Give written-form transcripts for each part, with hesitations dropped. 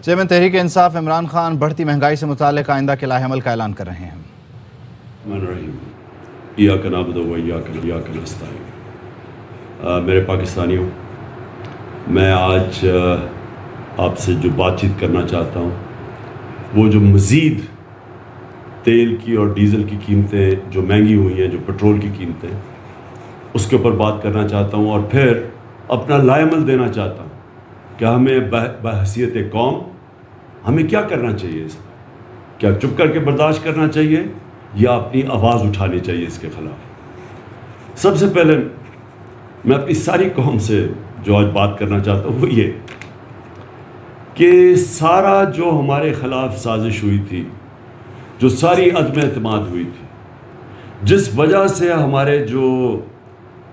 Chairman Tehreek Insaf Imran Khan بڑھتی مہنگائی سے متعلق آئندہ کے لائحہ عمل کا اعلان کر رہے ہیں۔ میرے پاکستانیوں، میں آج آپ سے جو بات چیت کرنا چاہتا ہوں وہ جو مزید تیل کی اور ڈیزل کی قیمتیں جو مہنگی ہوئی ہیں، جو پٹرول کی قیمتیں، اس کے اوپر بات کرنا چاہتا ہوں، اور پھر اپنا لائحہ عمل دینا چاہتا ہوں کہ ہمیں بحیثیت قوم ہمیں کیا کرنا چاہیے۔ اس میں کیا چپ کر کے برداشت کرنا چاہیے یا اپنی آواز اٹھانی چاہیے اس کے خلاف؟ سب سے پہلے میں اپنی ساری قوم سے جو آج بات کرنا چاہتا ہوں وہ یہ کہ سارا جو ہمارے خلاف سازش ہوئی تھی، جو ساری عدم اعتماد ہوئی تھی، جس وجہ سے ہمارے جو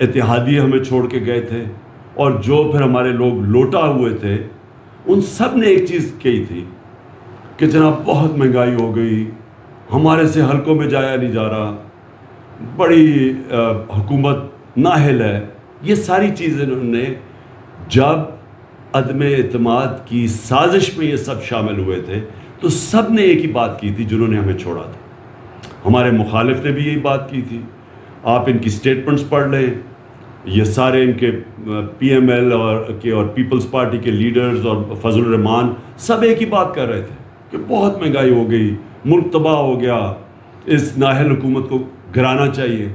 اتحادی ہمیں چھوڑ کے گئے تھے اور جو پھر ہمارے لوگ لوٹا ہوئے تھے، ان سب نے ایک چیز کہی تھی کہ جناب بہت مہنگائی ہو گئی، ہمارے سے حلقوں میں جایا نہیں جا رہا، بڑی حکومت نااہل ہے۔ یہ ساری چیزیں انہوں نے جب عدم اعتماد کی سازش میں یہ سب شامل ہوئے تھے تو سب نے ایک ہی بات کی تھی جنہوں نے ہمیں چھوڑا تھا۔ ہمارے مخالف نے بھی یہی بات کی تھی، آپ ان کی سٹیٹمنٹس پڑھ لیں، یہ سارے ان کے پی ایم ایل اور پیپلز پارٹی کے لیڈرز اور فضل الرحمان سب ایک ہی بات کر رہے تھے کہ بہت مہنگائی ہو گئی، ملک تباہ ہو گیا، اس نااہل حکومت کو گرانا چاہیے۔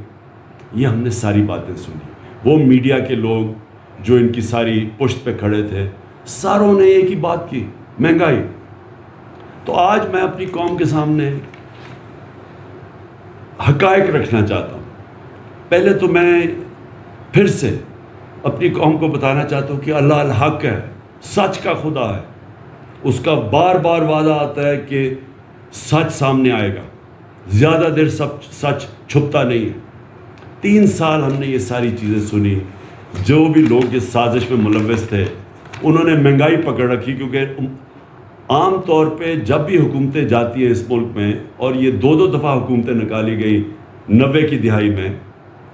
یہ ہم نے ساری باتیں سنی، وہ میڈیا کے لوگ جو ان کی ساری پشت پہ کھڑے تھے، ساروں نے ایک ہی بات کی، مہنگائی۔ تو آج میں اپنی قوم کے سامنے حقائق رکھنا چاہتا ہوں۔ پہلے تو میں پھر سے اپنی قوم کو بتانا چاہتا ہوں کہ اللہ الحق ہے، سچ کا خدا ہے، اس کا بار بار وعدہ آتا ہے کہ سچ سامنے آئے گا، زیادہ دیر سچ چھپتا نہیں ہے۔ 3 سال ہم نے یہ ساری چیزیں سنی، جو بھی لوگ اس سازش میں ملوث تھے انہوں نے مہنگائی پکڑ رکھی، کیونکہ عام طور پہ جب بھی حکومتیں جاتی ہیں اس ملک میں، اور یہ 2 دفعہ حکومتیں نکالی گئی 90 کی دہائی میں،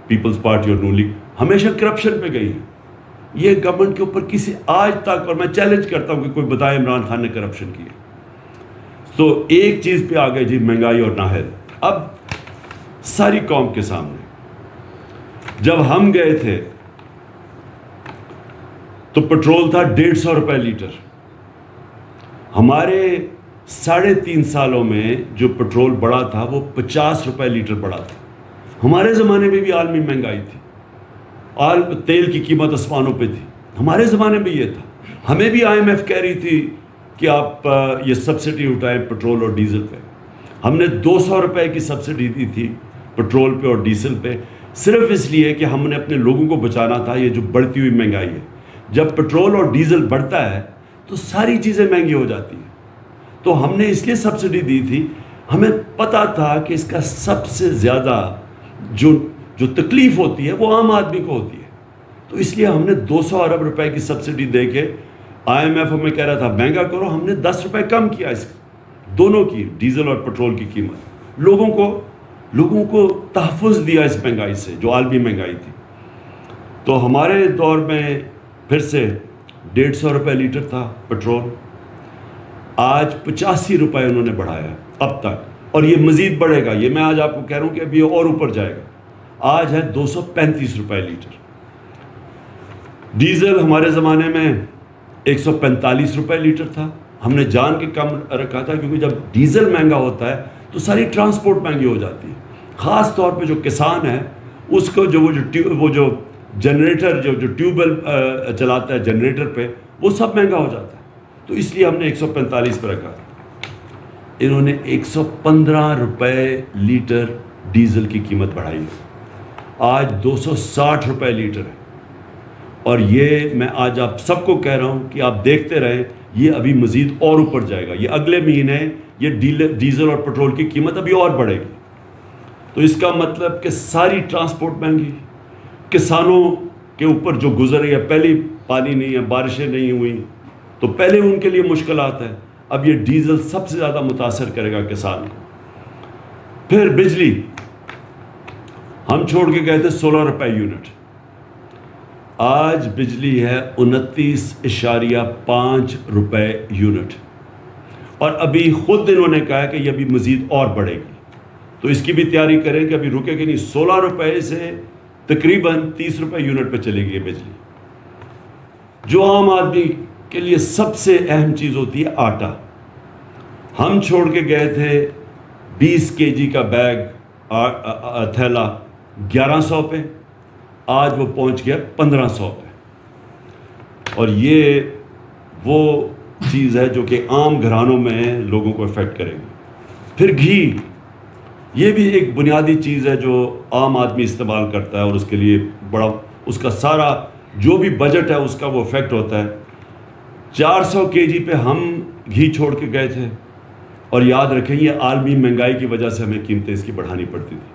پیپلز پارٹی اور نون لیگ ہمیشہ کرپشن پہ گئی ہیں۔ یہ گورنمنٹ کے اوپر کسی آج تک، اور میں چیلنج کرتا ہوں کہ کوئی بتائے عمران خان نے کرپشن کی ہے۔ تو ایک چیز پہ آ گئی جی، مہنگائی اور نااہل۔ اب ساری قوم کے سامنے جب ہم گئے تھے تو پٹرول تھا 150 روپے لیٹر۔ ہمارے 3.5 سالوں میں جو پٹرول بڑھا تھا وہ 50 روپے لیٹر بڑھا تھا۔ ہمارے زمانے میں بھی عالمی مہنگائی تھی، تیل کی قیمت آسمانوں پہ تھی، ہمارے زمانے میں یہ تھا۔ ہمیں بھی IMF کہہ رہی تھی کہ آپ یہ سبسڈی اٹھائیں پٹرول اور ڈیزل پہ۔ ہم نے 200 روپے کی سبسڈی دی تھی پٹرول پہ اور ڈیزل پہ، صرف اس لیے کہ ہم نے اپنے لوگوں کو بچانا تھا یہ جو بڑھتی ہوئی مہنگائی ہے۔ جب پٹرول اور ڈیزل بڑھتا ہے تو ساری چیزیں مہنگی ہو جاتی ہیں، تو ہم نے اس لیے سبسڈی دی تھی، ہمیں پتہ تھا کہ اس کا سب سے زیادہ جو تکلیف ہوتی ہے وہ عام آدمی کو ہوتی ہے، تو اس لیے ہم نے 200 ارب روپے کی سبسڈی دے کے، IMF ہمیں کہہ رہا تھا مہنگا کرو، ہم نے 10 روپے کم کیا اس دونوں کی، ڈیزل اور پٹرول کی قیمت، لوگوں کو تحفظ دیا اس مہنگائی سے جو عالمی مہنگائی تھی۔ تو ہمارے دور میں پھر سے 150 روپے لیٹر تھا پٹرول، آج 85 روپے انہوں نے بڑھایا اب تک، اور یہ مزید بڑھے گا۔ یہ میں آج آپ کو کہہ رہا ہوں کہ اب یہ اور اوپر جائے گا، آج ہے 235 روپے لیٹر۔ ڈیزل ہمارے زمانے میں 145 روپے لیٹر تھا، ہم نے جان کے کم رکھا تھا، کیونکہ جب ڈیزل مہنگا ہوتا ہے تو ساری ٹرانسپورٹ مہنگی ہو جاتی ہے، خاص طور پہ جو کسان ہے اس کو وہ جو جنریٹر جو ٹیوب ویل چلاتا ہے جنریٹر پہ، وہ سب مہنگا ہو جاتا ہے، تو اس لیے ہم نے 145 پہ رکھا۔ انہوں نے 115 روپے لیٹر ڈیزل کی قیمت بڑھائی ہے، آج 260 روپے لیٹر ہے، اور یہ میں آج آپ سب کو کہہ رہا ہوں کہ آپ دیکھتے رہیں، یہ ابھی مزید اور اوپر جائے گا، یہ اگلے مہینے یہ ڈیزل اور پٹرول کی قیمت ابھی اور بڑھے گی۔ تو اس کا مطلب کہ ساری ٹرانسپورٹ مہنگی، کسانوں کے اوپر جو گزر رہی ہے، پہلی پانی نہیں ہے، بارشیں نہیں ہوئیں تو پہلے ان کے لیے مشکلات ہیں، اب یہ ڈیزل سب سے زیادہ متاثر کرے گا کسان کو۔ پھر بجلی ہم چھوڑ کے گئے تھے 16 روپے یونٹ، آج بجلی ہے 29.5 روپے یونٹ۔ اور ابھی خود انہوں نے کہا کہ یہ ابھی مزید اور بڑھے گی، تو اس کی بھی تیاری کریں کہ ابھی رکے گی نہیں. 16 روپے سے تقریباً 30 روپے یونٹ پہ چلے گی یہ بجلی. جو عام آدمی کے لیے سب سے اہم چیز ہوتی ہے آٹا، ہم چھوڑ کے گئے تھے 20 kg کا بیگ تھیلا 1100 پہ، آج وہ پہنچ گیا 1500 پہ. اور یہ وہ چیز ہے جو کہ عام گھرانوں میں لوگوں کو افیکٹ کرے گی. پھر گھی، یہ بھی ایک بنیادی چیز ہے جو عام آدمی استعمال کرتا ہے، اور اس کے لیے بڑا اس کا سارا جو بھی بجٹ ہے اس کا وہ افیکٹ ہوتا ہے. 400 kg پہ ہم گھی چھوڑ کے گئے تھے، اور یاد رکھیں یہ عالمی مہنگائی کی وجہ سے ہمیں قیمتیں اس کی بڑھانی پڑتی تھی.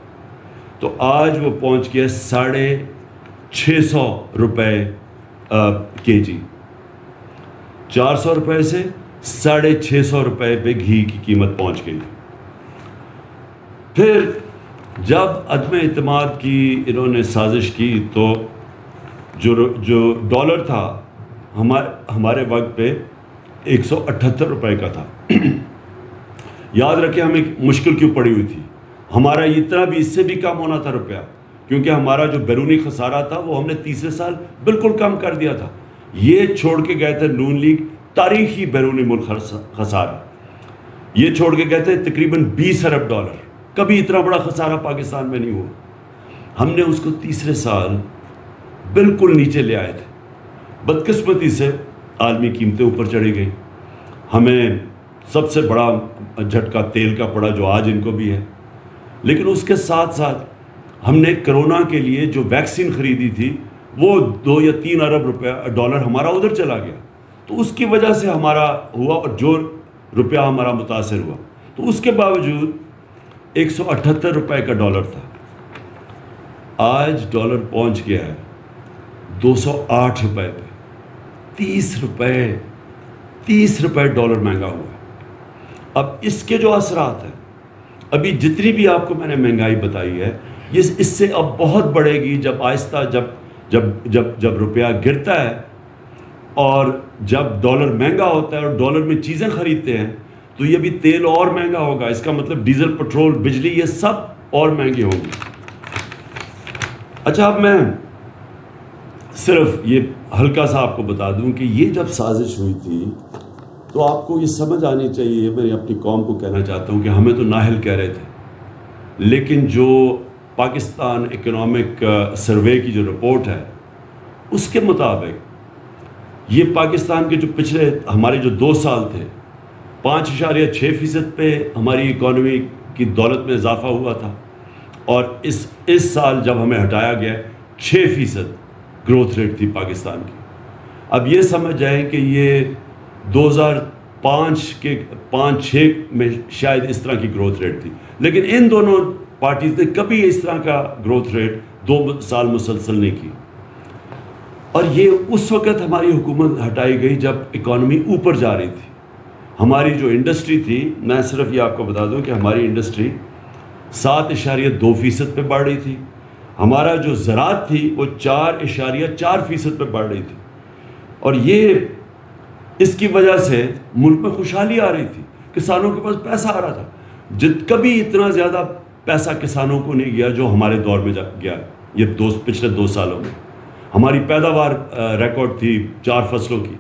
تو آج وہ پہنچ گیا 650 روپے kg. 400 روپے سے 650 روپے پہ گھی کی قیمت پہنچ گئی. پھر جب عدم اعتماد کی انہوں نے سازش کی تو جو ڈالر تھا ہمارے وقت پہ 178 روپے کا تھا. یاد رکھیں ہمیں مشکل کیوں پڑی ہوئی تھی، ہمارا اتنا بھی اس سے بھی کم ہونا تھا روپیہ، کیونکہ ہمارا جو بیرونی خسارہ تھا وہ ہم نے تیسرے سال بالکل کم کر دیا تھا. یہ چھوڑ کے گئے تھے نون لیگ تاریخی بیرونی ملک خسارہ، یہ چھوڑ کے گئے تھے تقریباً 20 ارب ڈالر. کبھی اتنا بڑا خسارہ پاکستان میں نہیں ہوا. ہم نے اس کو تیسرے سال بالکل نیچے لے آئے تھے. بدقسمتی سے عالمی قیمتیں اوپر چڑھی گئی. ہمیں سب سے بڑا جھٹکا تیل کا پڑا جو آج ان کو بھی ہے. لیکن اس کے ساتھ ساتھ ہم نے کرونا کے لیے جو ویکسین خریدی تھی وہ 2 یا 3 ارب ڈالر ہمارا ادھر چلا گیا. تو اس کی وجہ سے ہمارا ہوا، اور جو روپیہ ہمارا متاثر ہوا. تو اس کے باوجود 178 روپے کا ڈالر تھا، آج ڈالر پہنچ گیا ہے 208 روپے پہ. 30 روپے ڈالر مہنگا ہوا. اب اس کے جو اثرات ہیں، ابھی جتنی بھی آپ کو میں نے مہنگائی بتائی ہے، یہ اس سے اب بہت بڑھے گی جب آہستہ جب روپیہ گرتا ہے اور جب ڈالر مہنگا ہوتا ہے اور ڈالر میں چیزیں خریدتے ہیں تو یہ بھی تیل اور مہنگا ہوگا. اس کا مطلب ڈیزل، پٹرول، بجلی یہ سب اور مہنگی ہوں گی. اچھا اب میں صرف یہ ہلکا سا آپ کو بتا دوں کہ یہ جب سازش ہوئی تھی تو آپ کو یہ سمجھ آنی چاہیے، میں اپنی قوم کو کہنا چاہتا ہوں کہ ہمیں تو نااہل کہہ رہے تھے، لیکن جو پاکستان اکنامک سروے کی جو رپورٹ ہے اس کے مطابق یہ پاکستان کے جو پچھلے ہمارے جو 2 سال تھے 5.6% پہ ہماری اکانومی کی دولت میں اضافہ ہوا تھا، اور اس سال جب ہمیں ہٹایا گیا 6% گروتھ ریٹ تھی پاکستان کی. اب یہ سمجھ جائیں کہ یہ 2005 کے 5-6 میں شاید اس طرح کی گروتھ ریٹ تھی، لیکن ان دونوں پارٹیز نے کبھی اس طرح کا گروتھ ریٹ 2 سال مسلسل نہیں کی. اور یہ اس وقت ہماری حکومت ہٹائی گئی جب اکانومی اوپر جا رہی تھی. ہماری جو انڈسٹری تھی، میں صرف یہ آپ کو بتا دوں کہ ہماری انڈسٹری 7.2% پہ بڑھ رہی تھی. ہمارا جو زراعت تھی وہ 4.4% پہ بڑھ رہی تھی. اور یہ اس کی وجہ سے ملک میں خوشحالی آ رہی تھی، کسانوں کے پاس پیسہ آ رہا تھا. کبھی اتنا زیادہ پیسہ کسانوں کو نہیں گیا جو ہمارے دور میں گیا یہ پچھلے 2 سالوں میں. ہماری پیداوار ریکارڈ تھی 4 فصلوں کی.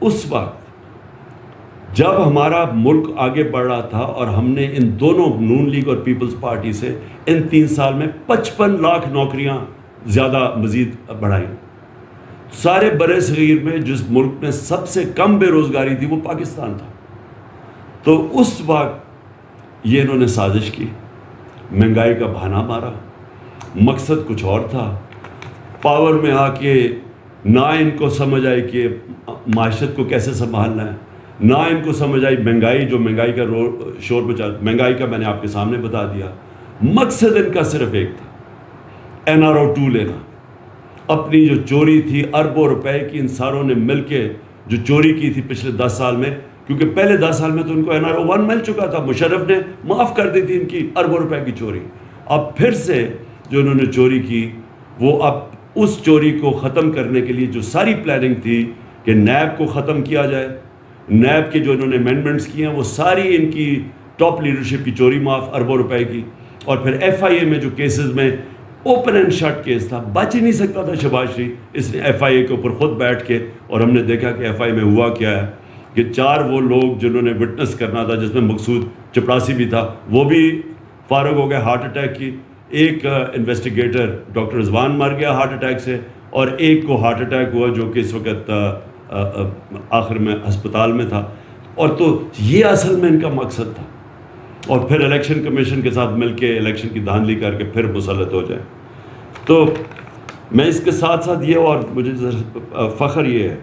اس وقت جب ہمارا ملک آگے بڑھ رہا تھا اور ہم نے ان دونوں نون لیگ اور پیپلز پارٹی سے ان 3 سال میں 55 لاکھ نوکریاں زیادہ مزید بڑھائیں. سارے برے صغیر میں جس ملک میں سب سے کم بے روزگاری تھی وہ پاکستان تھا. تو اس وقت یہ انہوں نے سازش کی، مہنگائی کا بہانہ مارا. مقصد کچھ اور تھا. پاور میں آ کے نہ ان کو سمجھ آئی کہ معاشرت کو کیسے سنبھالنا ہے، نہ ان کو سمجھ آئی مہنگائی کا شور بچا. مہنگائی کا میں نے آپ کے سامنے بتا دیا. مقصد ان کا صرف ایک تھا، NRO 2 لینا. اپنی جو چوری تھی اربوں روپے کی ان ساروں نے مل کے جو چوری کی تھی پچھلے 10 سال میں، کیونکہ پہلے 10 سال میں تو ان کو NRO 1 مل چکا تھا، مشرف نے معاف کر دی تھی ان کی اربوں روپے کی چوری. اب پھر سے جو انہوں نے چوری کی وہ اب اس چوری کو ختم کرنے کے لیے جو ساری پلاننگ تھی کہ نیب کو ختم کیا جائے، نیب کے جو انہوں نے امینڈمنٹس کیے ہیں وہ ساری ان کی ٹاپ لیڈرشپ کی چوری معاف اربوں روپے کی. اور پھر ایف آئی اے میں جو کیسز میں اوپن اینڈ شٹ کیس تھا, بچ ہی نہیں سکتا تھا شہباز شریف, اس نے ایف آئی اے کے اوپر خود بیٹھ کے, اور ہم نے دیکھا کہ ایف آئی اے میں ہوا کیا ہے کہ 4 وہ لوگ جنہوں نے وٹنس کرنا تھا, جس میں مقصود چپڑاسی بھی تھا, وہ بھی فارغ ہو گئے ہارٹ اٹیک کی. ایک انویسٹیگیٹر ڈاکٹر رضوان مر گیا ہارٹ اٹیک سے, اور ایک کو ہارٹ اٹیک ہوا جو کہ اس وقت آخر میں ہسپتال میں تھا. اور تو یہ اصل میں ان کا مقصد تھا, اور پھر الیکشن کمیشن کے ساتھ مل کے الیکشن کی دھاندلی کر کے پھر مسلط ہو جائیں. تو میں اس کے ساتھ ساتھ یہ, اور مجھے فخر یہ ہے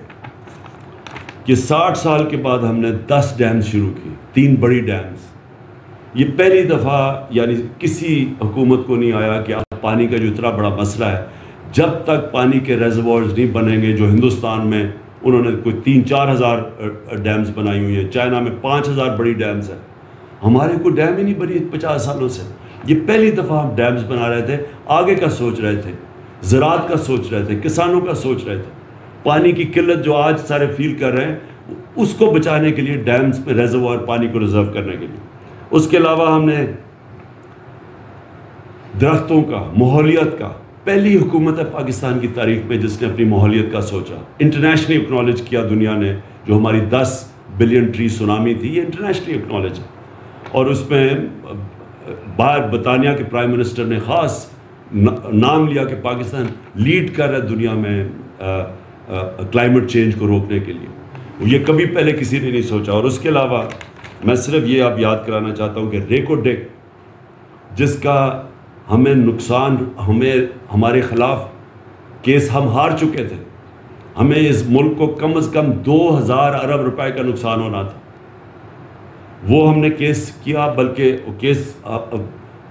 کہ 60 سال کے بعد ہم نے 10 ڈیمز شروع کی, 3 بڑی ڈیمز. یہ پہلی دفعہ یعنی کسی حکومت کو نہیں آیا کہ اب پانی کا جو اتنا بڑا مسئلہ ہے, جب تک پانی کے ریزروارز نہیں بنیں گے, جو ہندوستان میں انہوں نے کوئی 3-4 ہزار ڈیمز بنائی ہوئی ہیں, چائنا میں 5,000 بڑی ڈیمز ہیں, ہمارے کوئی ڈیم ہی نہیں بنی 50 سالوں سے. یہ پہلی دفعہ ہم ڈیمز بنا رہے تھے, آگے کا سوچ رہے تھے, زراعت کا سوچ رہے تھے, کسانوں کا سوچ رہے تھے. پانی کی قلت جو آج سارے فیل کر رہے ہیں, اس کو بچانے کے لیے ڈیمز پہ ریزروار پانی کو ریزرو کرنے کے لیے. اس کے علاوہ ہم نے درختوں کا, ماحولیت کا, پہلی حکومت ہے پاکستان کی تاریخ میں جس نے اپنی ماحولیت کا سوچا. انٹرنیشنلی اکنالج کیا دنیا نے, جو ہماری 10 بلین ٹری سونامی تھی, یہ انٹرنیشنلی اکنالج ہے. اور اس میں باہر برطانیہ کے پرائم منسٹر نے خاص نام لیا کہ پاکستان لیڈ کر رہا ہے دنیا میں کلائمیٹ چینج کو روکنے کے لیے. یہ کبھی پہلے کسی نے نہیں سوچا. اور اس کے علاوہ میں صرف یہ اب یاد کرانا چاہتا ہوں کہ ریکو ڈیک, جس کا ہمیں نقصان, ہمارے خلاف کیس ہم ہار چکے تھے, ہمیں اس ملک کو کم از کم 2,000 ارب روپے کا نقصان ہونا تھا, وہ ہم نے کیس کیا. بلکہ وہ کیس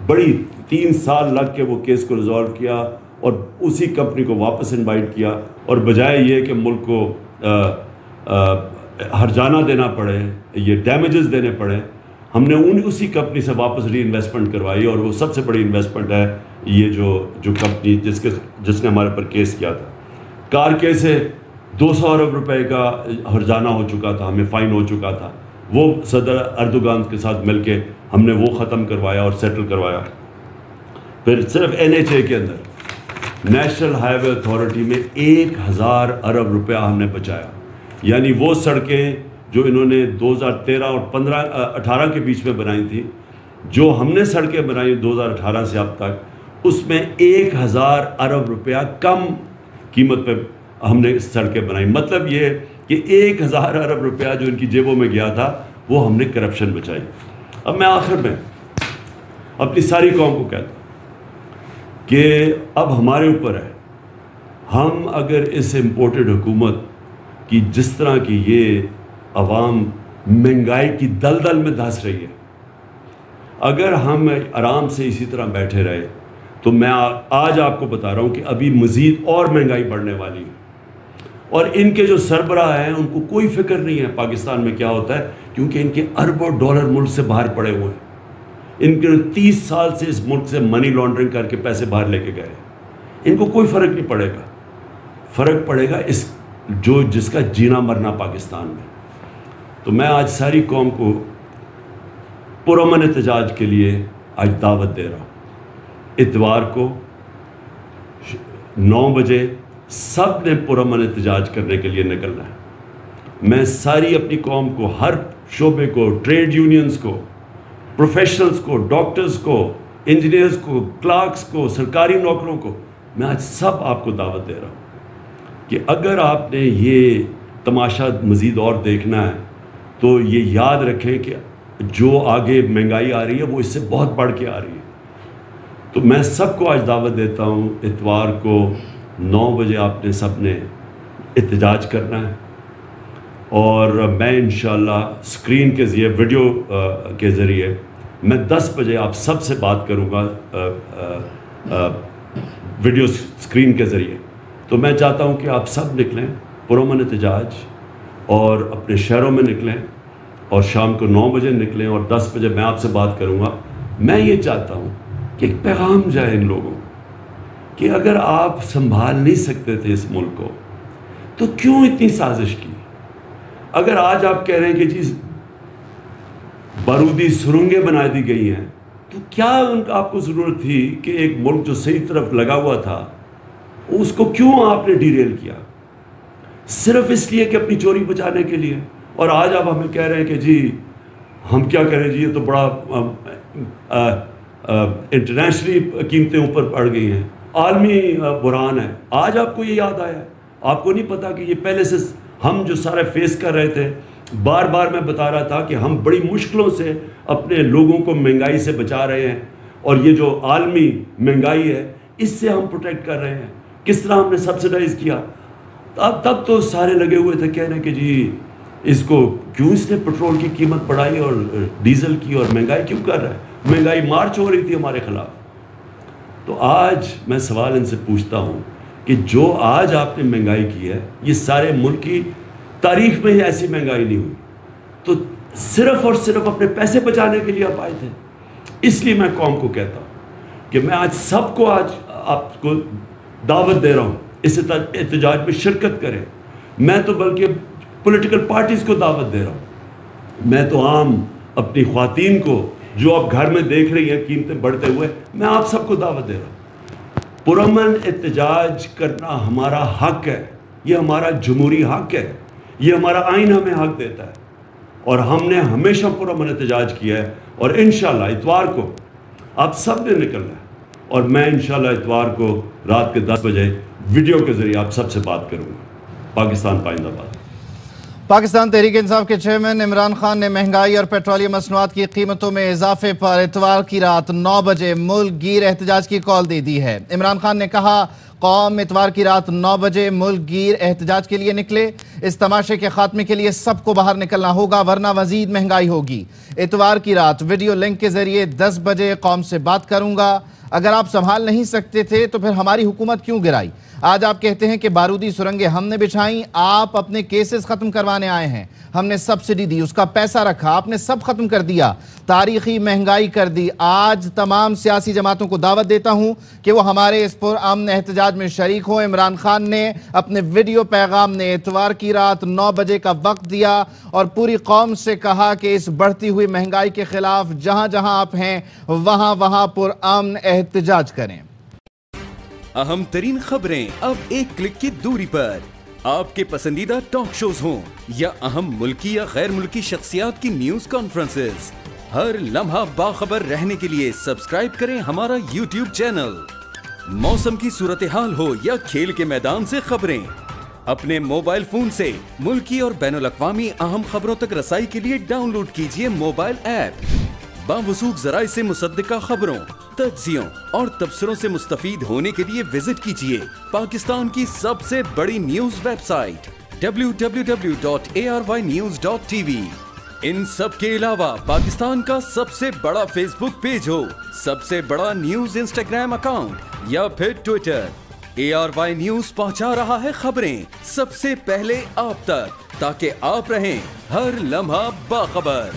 بڑی 3 سال لگ کے وہ کیس کو ریزالو کیا, اور اسی کمپنی کو واپس انوائٹ کیا. اور بجائے یہ کہ ملک کو ہرجانہ دینا پڑے, یہ ڈیمیجز دینے پڑے, ہم نے اسی کمپنی سے واپس ری انویسٹمنٹ کروائی. اور وہ سب سے بڑی انویسٹمنٹ ہے یہ جو کمپنی جس نے ہمارے پر کیس کیا تھا. کار کے سے 200 ارب روپے کا ہرجانہ ہو چکا تھا, ہمیں فائن ہو چکا تھا, وہ صدر اردوغان کے ساتھ مل کے ہم نے وہ ختم کروایا اور سیٹل کروایا. پھر صرف NHA کے اندر نیشنل ہائی وے اتھارٹی میں 1,000 ارب روپیہ ہم نے بچایا. یعنی وہ سڑکیں جو انہوں نے 2013 اور 18 کے بیچ میں بنائی تھی, جو ہم نے سڑکیں بنائی 2018 سے اب تک, اس میں 1,000 ارب روپیہ کم قیمت پہ ہم نے سڑکیں بنائی. مطلب یہ کہ 1,000 ارب روپیہ جو ان کی جیبوں میں گیا تھا وہ ہم نے کرپشن بچائی. اب میں آخر میں اپنی ساری قوم کو کہتا ہوں کہ اب ہمارے اوپر ہے, ہم اگر اس امپورٹڈ حکومت کی جس طرح کی یہ عوام مہنگائی کی دلدل میں دھنس رہی ہے, اگر ہم آرام سے اسی طرح بیٹھے رہے تو میں آج آپ کو بتا رہا ہوں کہ ابھی مزید اور مہنگائی بڑھنے والی ہے. اور ان کے جو سربراہ ہیں ان کو کوئی فکر نہیں ہے پاکستان میں کیا ہوتا ہے, کیونکہ ان کے اربوں ڈالر ملک سے باہر پڑے ہوئے ہیں. ان کے 30 سال سے اس ملک سے منی لانڈرنگ کر کے پیسے باہر لے کے گئے. ان کو کوئی فرق نہیں پڑے گا. فرق پڑے گا جس کا جینا مرنا پاکستان میں. تو میں آج ساری قوم کو پرامن احتجاج کے لیے آج دعوت دے رہا ہوں. اتوار کو 9 بجے سب نے پرامن احتجاج کرنے کے لیے نکلنا ہے. میں ساری اپنی قوم کو, ہر شعبے کو, ٹریڈ یونینز کو, پروفیشنلز کو, ڈاکٹرز کو, انجینئرز کو, کلرکس کو, سرکاری نوکروں کو, میں آج سب آپ کو دعوت دے رہا ہوں کہ اگر آپ نے یہ تماشا مزید اور دیکھنا ہے تو یہ یاد رکھیں کہ جو آگے مہنگائی آ رہی ہے وہ اس سے بہت بڑھ کے آ رہی ہے. تو میں سب کو آج دعوت دیتا ہوں, اتوار کو 9 بجے آپ نے سب نے احتجاج کرنا ہے. اور میں انشاءاللہ اسکرین کے ذریعے, ویڈیو کے ذریعے میں 10 بجے آپ سب سے بات کروں گا ویڈیو اسکرین کے ذریعے. تو میں چاہتا ہوں کہ آپ سب نکلیں پرامن احتجاج, اور اپنے شہروں میں نکلیں, اور شام کو 9 بجے نکلیں, اور 10 بجے میں آپ سے بات کروں گا. میں یہ چاہتا ہوں کہ ایک پیغام جائے ان لوگوں کہ اگر آپ سنبھال نہیں سکتے تھے اس ملک کو تو کیوں اتنی سازش کی. اگر آج آپ کہہ رہے ہیں کہ جی بارودی سرنگیں بنا دی گئی ہیں تو کیا آپ کو ضرورت تھی کہ ایک ملک جو صحیح طرف لگا ہوا تھا اس کو کیوں آپ نے ڈیریل کیا؟ صرف اس لیے کہ اپنی چوری بچانے کے لیے. اور آج آپ ہمیں کہہ رہے ہیں کہ جی ہم کیا کریں جی یہ تو بڑا انٹرنیشنلی قیمتیں اوپر پڑ گئی ہیں, عالمی بحران ہے. آج آپ کو یہ یاد آیا؟ آپ کو نہیں پتا کہ یہ پہلے سے ہم جو سارے فیس کر رہے تھے. بار بار میں بتا رہا تھا کہ ہم بڑی مشکلوں سے اپنے لوگوں کو مہنگائی سے بچا رہے ہیں, اور یہ جو عالمی مہنگائی ہے اس سے ہم پروٹیکٹ کر رہے ہیں. کس طرح ہم نے سبسیڈائز کیا؟ تب تو سارے لگے ہوئے تھے کہنے کہ جی اس کو کیوں اس نے پٹرول کی قیمت بڑھائی اور ڈیزل کی, اور مہنگائی کیوں کر رہا ہے. مہنگائی مارچ ہو رہی تھی ہمارے خلاف. تو آج میں سوال ان سے پوچھتا ہوں کہ جو آج آپ نے مہنگائی کی ہے یہ سارے ملک کی تاریخ میں ہی ایسی مہنگائی نہیں ہوئی. تو صرف اور صرف اپنے پیسے بچانے کے لیے آپ آئے تھے. اس لیے میں قوم کو کہتا ہوں کہ میں آج سب کو آج آپ کو دعوت دے رہا ہوں اس احتجاج میں شرکت کریں. میں تو بلکہ پولیٹیکل پارٹیز کو دعوت دے رہا ہوں. میں تو عام اپنی خواتین کو جو آپ گھر میں دیکھ رہی ہیں قیمتیں بڑھتے ہوئے, میں آپ سب کو دعوت دے رہا ہوں. پرامن احتجاج کرنا ہمارا حق ہے, یہ ہمارا جمہوری حق ہے, یہ ہمارا آئین ہمیں حق دیتا ہے, اور ہم نے ہمیشہ پرامن احتجاج کیا ہے. اور انشاءاللہ اتوار کو آپ سب نے نکلنا ہے, اور میں انشاءاللہ اتوار کو رات کے 10 بجے ویڈیو کے ذریعے آپ سب سے بات کروں گا. پاکستان پائندہ باد. پاکستان تحریک انصاف کے چیئرمین عمران خان نے مہنگائی اور پیٹرولیم مصنوعات کی قیمتوں میں اضافے پر اتوار کی رات 9 بجے ملک گیر احتجاج کی کال دے دی ہے. عمران خان نے کہا قوم اتوار کی رات 9 بجے ملک گیر احتجاج کے لیے نکلے. اس تماشے کے خاتمے کے لیے سب کو باہر نکلنا ہوگا ورنہ مزید مہنگائی ہوگی. اتوار کی رات ویڈیو لنک کے ذریعے 10 بجے قوم سے بات کروں گا. اگر آپ سنبھال نہیں سکتے تھے تو پھر ہماری حکومت کیوں گرائی؟ آج آپ کہتے ہیں کہ بارودی سرنگیں ہم نے بچھائیں. آپ اپنے کیسز ختم کروانے آئے ہیں. ہم نے سبسڈی دی, اس کا پیسہ رکھا, آپ نے سب ختم کر دیا, تاریخی مہنگائی کر دی. آج تمام سیاسی جماعتوں کو دعوت دیتا ہوں کہ وہ ہمارے اس پرامن احتجاج میں شریک ہوں. عمران خان نے اپنے ویڈیو پیغام نے اتوار کی رات 9 بجے کا وقت دیا اور پوری قوم سے کہا کہ اس بڑھتی ہوئی مہنگائی کے خلاف جہاں جہاں آپ ہیں وہاں پرامن احتجاج کریں. اہم ترین خبریں اب ایک کلک کی دوری پر. آپ کے پسندیدہ ٹاک شوز ہوں یا اہم ملکی یا غیر ملکی شخصیات کی نیوز کانفرنسز, ہر لمحہ باخبر رہنے کے لیے سبسکرائب کریں ہمارا یوٹیوب چینل. موسم کی صورتحال ہو یا کھیل کے میدان سے خبریں, اپنے موبائل فون سے ملکی اور بین الاقوامی اہم خبروں تک رسائی کے لیے ڈاؤن لوڈ کیجیے موبائل ایپ. باوثوق ذرائع سے مصدقہ خبروں, تجزیوں اور تبصروں سے مستفید ہونے کے لیے وزٹ کیجیے پاکستان کی سب سے بڑی نیوز ویب سائٹ www.arYnews.tv. ان سب کے علاوہ پاکستان کا سب سے بڑا فیس بک پیج ہو, سب سے بڑا نیوز انسٹاگرام اکاؤنٹ یا پھر ٹویٹر, ARY نیوز پہنچا رہا ہے خبریں سب سے پہلے آپ تک تاکہ آپ رہیں ہر لمحہ باخبر.